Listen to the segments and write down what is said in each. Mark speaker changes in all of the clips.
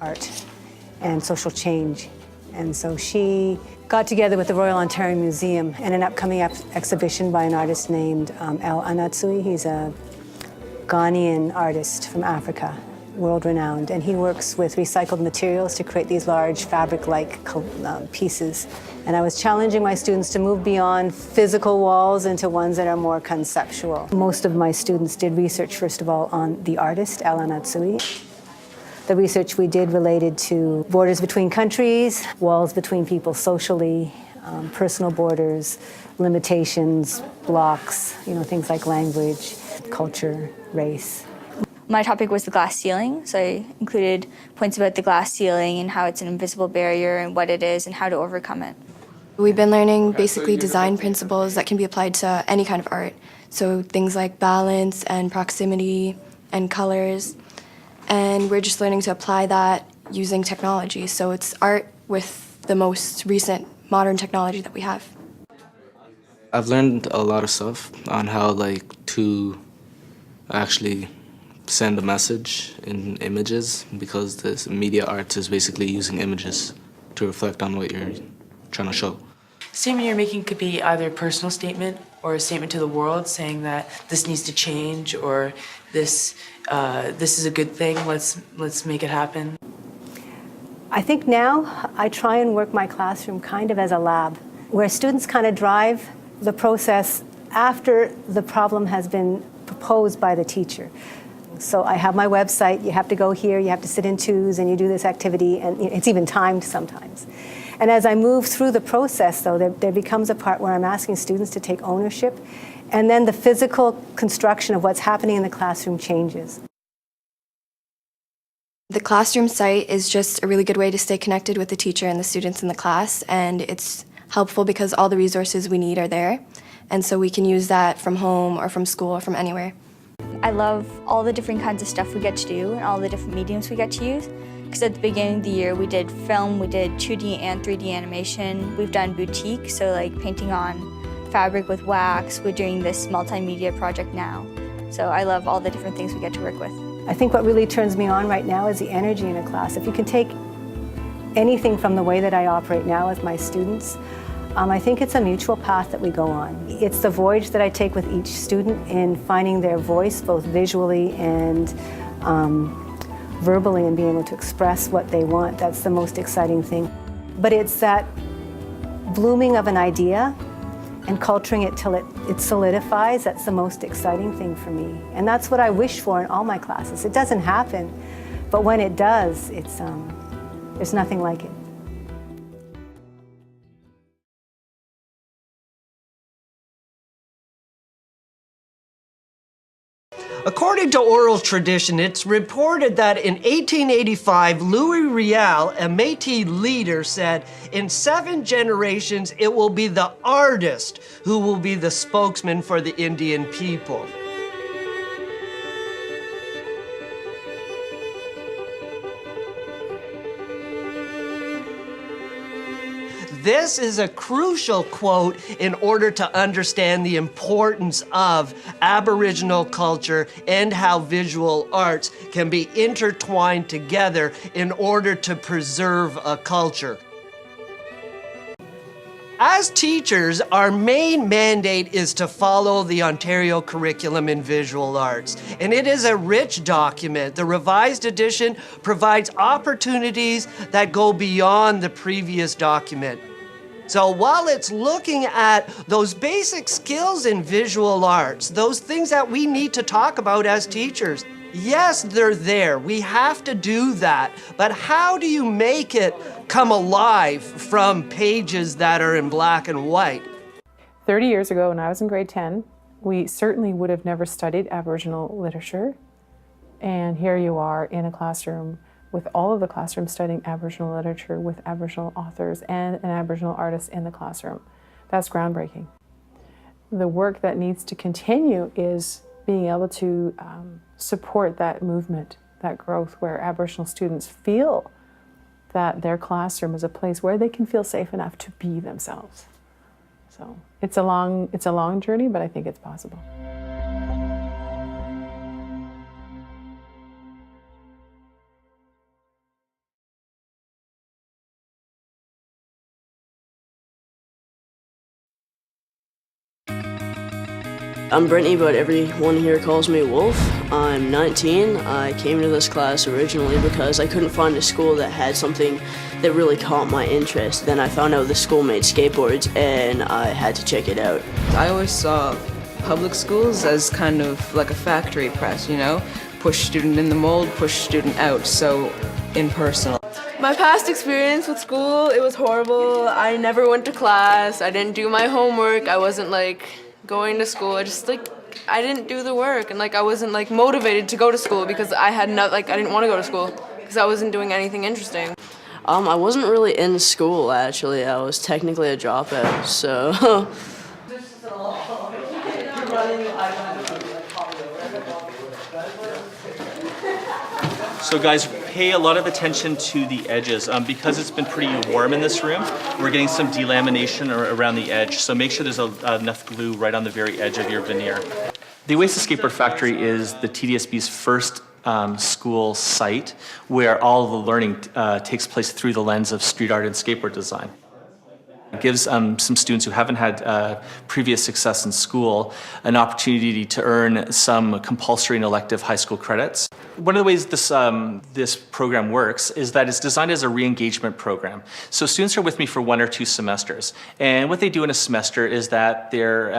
Speaker 1: art and social change. And so she got together with the Royal Ontario Museum in an upcoming exhibition by an artist named El Anatsui. He's a Ghanaian artist from Africa, world-renowned, and he works with recycled materials to create these large fabric-like pieces. And I was challenging my students to move beyond physical walls into ones that are more conceptual. Most of my students did research, first of all, on the artist, El Anatsui. The research we did related to borders between countries, walls between people socially, personal borders, limitations, blocks, things like language, culture, race.
Speaker 2: My topic was the glass ceiling, so I included points about the glass ceiling and how it's an invisible barrier and what it is and how to overcome it.
Speaker 3: We've been learning basically design principles that can be applied to any kind of art. So things like balance and proximity and colors. And we're just learning to apply that using technology. So it's art with the most recent modern technology that we have.
Speaker 4: I've learned a lot of stuff on how to actually send a message in images, because this media arts is basically using images to reflect on what you're trying to show.
Speaker 5: The statement you're making could be either a personal statement or a statement to the world saying that this needs to change, or this is a good thing, let's make it happen.
Speaker 1: I think now I try and work my classroom kind of as a lab, where students kind of drive the process after the problem has been proposed by the teacher. So I have my website, you have to go here, you have to sit in twos, and you do this activity, and it's even timed sometimes. And as I move through the process, though, there becomes a part where I'm asking students to take ownership, and then the physical construction of what's happening in the classroom changes.
Speaker 3: The classroom site is just a really good way to stay connected with the teacher and the students in the class, and it's helpful because all the resources we need are there, and so we can use that from home or from school or from anywhere.
Speaker 2: I love all the different kinds of stuff we get to do and all the different mediums we get to use. Because at the beginning of the year we did film, we did 2D and 3D animation. We've done boutique, so like painting on fabric with wax. We're doing this multimedia project now. So I love all the different things we get to work with.
Speaker 1: I think what really turns me on right now is the energy in a class. If you can take anything from the way that I operate now with my students, I think it's a mutual path that we go on. It's the voyage that I take with each student in finding their voice, both visually and verbally, and being able to express what they want. That's the most exciting thing. But it's that blooming of an idea and culturing it till it solidifies. That's the most exciting thing for me. And that's what I wish for in all my classes. It doesn't happen, but when it does, there's nothing like it.
Speaker 6: According to oral tradition, it's reported that in 1885, Louis Riel, a Métis leader, said, "In 7 generations, it will be the artist who will be the spokesman for the Indian people." This is a crucial quote in order to understand the importance of Aboriginal culture and how visual arts can be intertwined together in order to preserve a culture. As teachers, our main mandate is to follow the Ontario Curriculum in Visual Arts, and it is a rich document. The revised edition provides opportunities that go beyond the previous document. So while it's looking at those basic skills in visual arts, those things that we need to talk about as teachers, yes, they're there. We have to do that. But how do you make it come alive from pages that are in black and white?
Speaker 7: 30 years ago, when I was in grade 10, we certainly would have never studied Aboriginal literature. And here you are in a classroom with all of the classroom studying Aboriginal literature with Aboriginal authors and an Aboriginal artist in the classroom. That's groundbreaking. The work that needs to continue is being able to support that movement, that growth, where Aboriginal students feel that their classroom is a place where they can feel safe enough to be themselves. So it's a long journey, but I think it's possible.
Speaker 8: I'm Brittany, but everyone here calls me Wolf. I'm 19. I came to this class originally because I couldn't find a school that had something that really caught my interest. Then I found out the school made skateboards and I had to check it out.
Speaker 9: I always saw public schools as kind of like a factory press, you know? Push student in the mold, push student out, so impersonal.
Speaker 10: My past experience with school, it was horrible. I never went to class, I didn't do my homework, I wasn't like going to school. I didn't do the work, and I wasn't motivated to go to school because I didn't want to go to school because I wasn't doing anything interesting.
Speaker 8: I wasn't really in school actually. I was technically a dropout, so.
Speaker 11: So guys, pay a lot of attention to the edges. Because it's been pretty warm in this room, we're getting some delamination around the edge. So make sure there's enough glue right on the very edge of your veneer. The Oasis Skateboard Factory is the TDSB's first school site where all of the learning takes place through the lens of street art and skateboard design. It gives some students who haven't had previous success in school an opportunity to earn some compulsory and elective high school credits. One of the ways this program works is that it's designed as a re-engagement program. So students are with me for 1 or 2 semesters. And what they do in a semester is that they're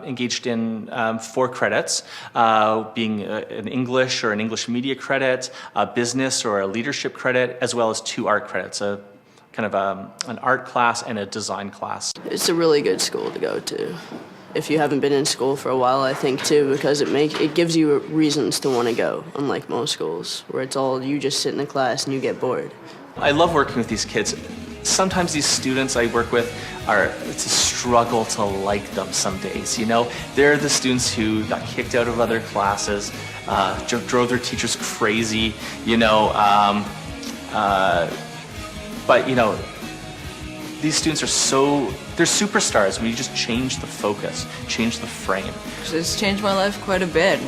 Speaker 11: engaged in 4 credits, being an English or an English media credit, a business or a leadership credit, as well as 2 art credits, kind of an art class and a design class.
Speaker 8: It's a really good school to go to. If you haven't been in school for a while, I think too, because it gives you reasons to want to go, unlike most schools, where it's all you just sit in the class and you get bored.
Speaker 11: I love working with these kids. Sometimes these students I work with it's a struggle to like them some days, you know? They're the students who got kicked out of other classes, drove their teachers crazy, you know, but, you know, these students they're superstars when you just change the focus, change the frame.
Speaker 9: It's changed my life quite a bit,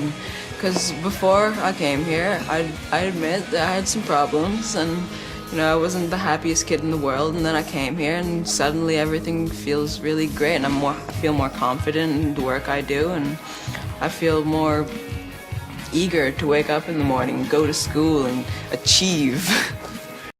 Speaker 9: because before I came here, I admit that I had some problems, and, you know, I wasn't the happiest kid in the world, and then I came here, and suddenly everything feels really great, and I feel more confident in the work I do, and I feel more eager to wake up in the morning, go to school, and achieve.